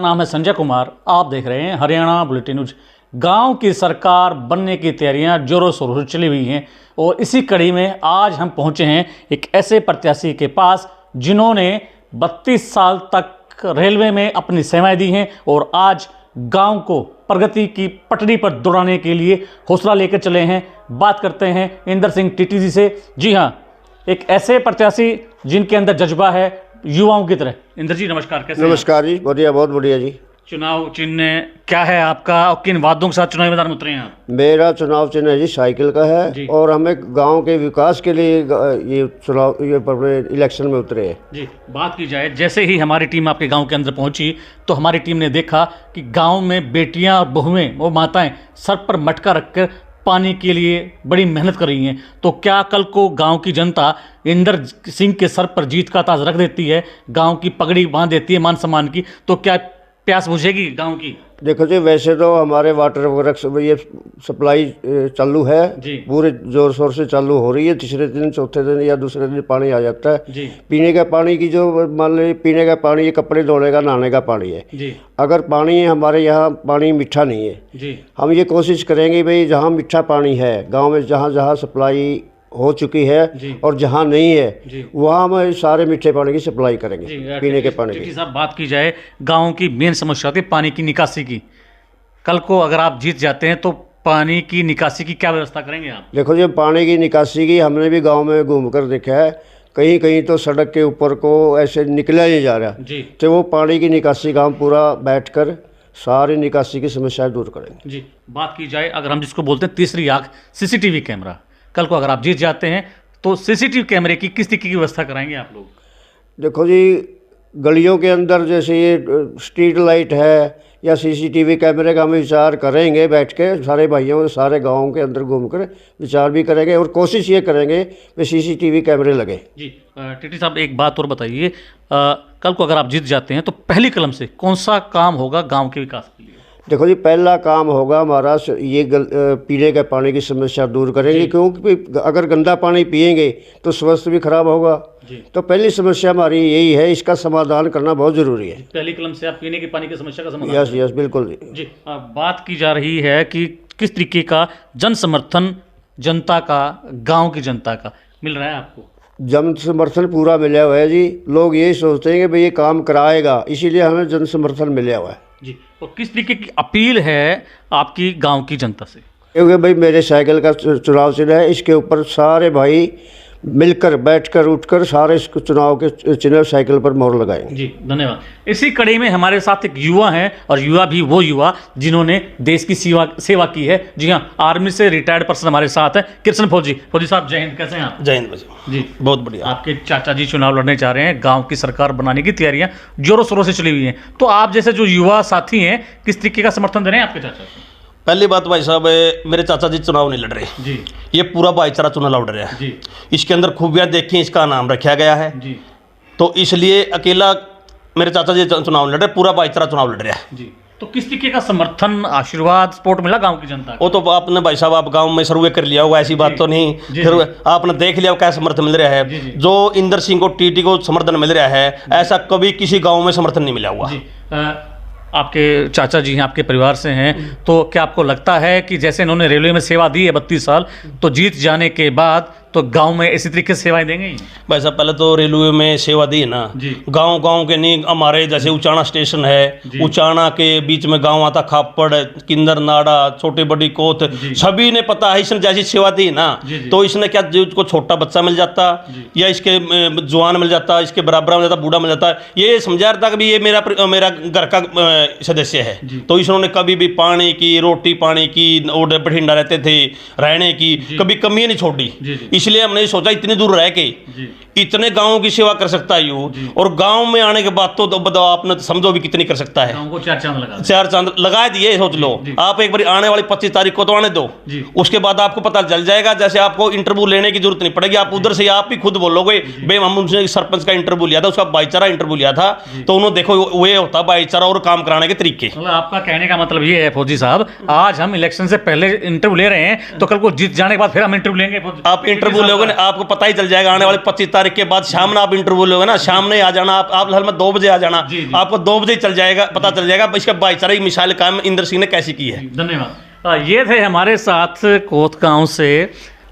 नाम है संजय कुमार। आप देख रहे हैं हरियाणा बुलेटिन न्यूज। गांव की सरकार बनने की तैयारियां जोरों शोरों से चली हुई हैं और इसी कड़ी में आज हम पहुंचे हैं एक ऐसे प्रत्याशी के पास जिन्होंने 32 साल तक रेलवे में अपनी सेवाएं दी हैं और आज गांव को प्रगति की पटरी पर दौड़ाने के लिए हौसला लेकर चले हैं। बात करते हैं इंदर सिंह टीटी जी से। जी हाँ, एक ऐसे प्रत्याशी जिनके अंदर जज्बा है युवाओं की तरह। इंदर जी नमस्कार, कैसे हैं? नमस्कार जी, बढ़िया, बहुत बढ़िया जी। चुनाव चिन्ह क्या है आपका और किन वादों के साथ चुनावी मैदान में उतरे हैं आप? मेरा चुनाव चिन्ह है जी साइकिल का है जी। और हमें गांव के विकास के लिए ये इलेक्शन में उतरे हैं जी। बात की जाए, जैसे ही हमारी टीम आपके गांव के अंदर पहुंची तो हमारी टीम ने देखा कि गांव में बेटियां और बहुएं, वो माताएं सर पर मटका रखकर पानी के लिए बड़ी मेहनत कर रही हैं। तो क्या कल को गांव की जनता इंदर सिंह के सर पर जीत का ताज रख देती है, गांव की पगड़ी बांध देती है मान सम्मान की, तो क्या प्यास बुझेगी गांव की? देखो जी, वैसे तो हमारे वाटर वर्क्स ये सप्लाई चालू है जी। पूरे जोर शोर से चालू हो रही है। तीसरे दिन चौथे दिन या दूसरे दिन पानी आ जाता है जी। पीने का पानी की जो मान लीजिए पीने का पानी, ये कपड़े धोने का, नहाने का पानी है जी। अगर पानी हमारे यहाँ पानी मीठा नहीं है जी। हम ये कोशिश करेंगे भाई जहाँ मीठा पानी है गांव में, जहाँ जहाँ सप्लाई हो चुकी है जी। और जहाँ नहीं है जी। वहाँ हम सारे मीठे पानी की सप्लाई करेंगे, पीने के पानी की। साहब, बात की जाए गांव की मेन समस्या होती है पानी की निकासी की। कल को अगर आप जीत जाते हैं तो पानी की निकासी की क्या व्यवस्था करेंगे आप? देखो जी, पानी की निकासी की हमने भी गांव में घूम कर देखा है, कहीं कहीं तो सड़क के ऊपर को ऐसे निकला नहीं जा रहा जी। तो वो पानी की निकासी का हम पूरा बैठकर सारी निकासी की समस्याएं दूर करेंगे जी। बात की जाए, अगर हम जिसको बोलते हैं तीसरी आंख, सीसीटीवी कैमरा, कल को अगर आप जीत जाते हैं तो सीसीटीवी कैमरे की किस तरीके की व्यवस्था कराएंगे आप लोग? देखो जी, गलियों के अंदर जैसे ये स्ट्रीट लाइट है या सीसीटीवी कैमरे का हम विचार करेंगे, बैठ के सारे भाइयों सारे गाँव के अंदर घूमकर विचार भी करेंगे और कोशिश ये करेंगे कि सीसीटीवी कैमरे लगे। जी। टीटी साहब, एक बात और बताइए, कल को अगर आप जीत जाते हैं तो पहली कलम से कौन सा काम होगा गाँव के विकास के लिए? देखो जी, पहला काम होगा हमारा ये पीने के पानी की समस्या दूर करेंगे, क्योंकि अगर गंदा पानी पिएंगे तो स्वास्थ्य भी खराब होगा। तो पहली समस्या हमारी यही है, इसका समाधान करना बहुत ज़रूरी है। पहली कलम से आप पीने के पानी की समस्या का समाधान? यस यस, बिल्कुल जी। बात की जा रही है कि किस तरीके का जन समर्थन जनता का, गाँव की जनता का मिल रहा है आपको? जन समर्थन पूरा मिला हुआ है जी। लोग यही सोचते हैं कि भाई ये काम कराएगा, इसीलिए हमें जन समर्थन मिला हुआ है जी। और किस तरीके की अपील है आपकी गांव की जनता से? क्योंकि भाई मेरे साइकिल का चुनाव चिन्ह है, इसके ऊपर सारे भाई मिलकर बैठकर उठकर सारे इस चुनाव के चिन्ह साइकिल पर मोहर लगाएंगे। जी, धन्यवाद। इसी कड़ी में हमारे साथ एक युवा हैं और युवा भी वो युवा जिन्होंने देश की सेवा की है। जी हाँ, आर्मी से रिटायर्ड पर्सन हमारे साथ हैं, कृष्ण फौजी। फौजी साहब, जय हिंद, कैसे हैं आप? जय हिंद भाई। जी, बहुत बढ़िया। आपके चाचा जी चुनाव लड़ने जा रहे हैं, गांव की सरकार बनाने की तैयारियां जोरों शोरों से चली हुई हैं, तो आप जैसे जो युवा साथी हैं किस तरीके का समर्थन दे रहे हैं आपके चाचा को? पहली बात भाई साहब, मेरे चाचा जी चुनाव नहीं लड़ रहे जी। ये पूरा भाईचारा चुनाव लड़ रहा है जी। इसके अंदर खूबियाँ देखी, इसका नाम रखा गया है जी। तो इसलिए अकेला मेरे चाचा जी चुनाव लड़ रहे, पूरा भाईचारा चुनाव लड़ रहा है जी। तो किस तरीके का समर्थन, आशीर्वाद, सपोर्ट मिला गांव की जनता को? वो तो आपने भाई साहब आप गांव में सर्वे कर लिया होगा, ऐसी बात तो नहीं। फिर आपने देख लिया क्या समर्थन मिल रहा है। जो इंदर सिंह को, टीटी को समर्थन मिल रहा है, ऐसा कभी किसी गाँव में समर्थन नहीं मिला हुआ। आपके चाचा जी हैं, आपके परिवार से हैं, तो क्या आपको लगता है कि जैसे इन्होंने रेलवे में सेवा दी है 32 साल, तो जीत जाने के बाद तो गांव में इसी तरीके से सेवाएं देंगे? भाई साहब, पहले तो रेलवे में सेवा दी है ना, गांव गांव के नहीं, हमारे जैसे उचाना स्टेशन है, उचाना के बीच में गांव आता, खापड़, किंदर, नाड़ा, छोटी बड़ी कोत, सभी ने पता है इसने जैसी सेवा दी ना, तो इसने क्या को छोटा बच्चा मिल जाता या इसके जवान मिल जाता, इसके बराबर मिल जाता, बूढ़ा मिल जाता, ये समझा रहा था कि ये मेरा घर का सदस्य है। तो इसने कभी भी पानी की, रोटी पानी की और बठिंडा रहते थे रहने की, कभी कमी नहीं छोड़ी। इसलिए हमने सोचा इतनी दूर रह के इतने गांवों की सेवा कर सकता है यू, और गांव में आने के बाद तो बताओ आपने समझो भी कितनी कर सकता है। गांव को 4 चांद लगा दिए। सोच लो आप एक बार आने वाली 25 तारीख को तो आने दो, उसके बाद आपको पता चल जाएगा। जैसे आपको इंटरव्यू लेने की जरूरत नहीं पड़ेगी, आप उधर से आप भी खुद बोलोगे भाई हम उनसे सरपंच का इंटरव्यू लिया था, उसका भाईचारा इंटरव्यू लिया था, तो उन्होंने देखो वो होता भाईचारा और काम कराने के तरीके। आपका कहने का मतलब ये है फौजी साहब, आज हम इलेक्शन से पहले इंटरव्यू ले रहे हैं, तो कल को जीत जाने के बाद फिर हम इंटरव्यू लेंगे? आप इंटरव्यू इंटरव्यू लोगे ना, आपको पता ही चल जाएगा आने वाले 25 तारीख के बाद शाम में आप इंटरव्यू लोगे ना, शाम में आ जाना आप हल में 2 बजे आ जाना, आपको 2 बजे चल जाएगा, पता चल जाएगा इसका भाईचारा की मिसाल कायम इंदर सिंह ने कैसी की है। धन्यवाद। ये थे हमारे साथ कोत गांव से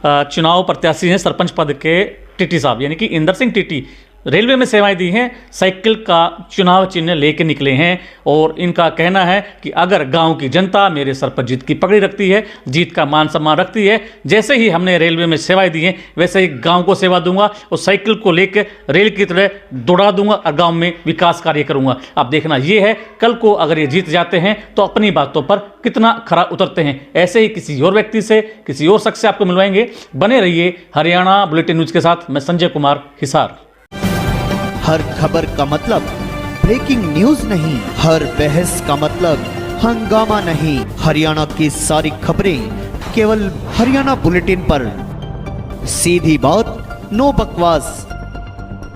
चुनाव प्रत्याशी हैं सरपंच पद के टीटी साहब, यानी कि इंदर सिंह टीटी। रेलवे में सेवाएं दी हैं, साइकिल का चुनाव चिन्ह लेके निकले हैं और इनका कहना है कि अगर गांव की जनता मेरे सर पर जीत की पगड़ी रखती है, जीत का मान सम्मान रखती है, जैसे ही हमने रेलवे में सेवाएं दी हैं वैसे ही गांव को सेवा दूंगा और साइकिल को लेकर रेल की तरह दौड़ा दूंगा और गांव में विकास कार्य करूंगा। अब देखना ये है कल को अगर ये जीत जाते हैं तो अपनी बातों पर कितना खरा उतरते हैं। ऐसे ही किसी और व्यक्ति से, किसी और शख्स से आपको मिलवाएंगे। बने रहिए हरियाणा बुलेटिन न्यूज के साथ। मैं संजय कुमार, हिसार। हर खबर का मतलब ब्रेकिंग न्यूज नहीं, हर बहस का मतलब हंगामा नहीं। हरियाणा की सारी खबरें केवल हरियाणा बुलेटिन पर। सीधी बात, नो बकवास।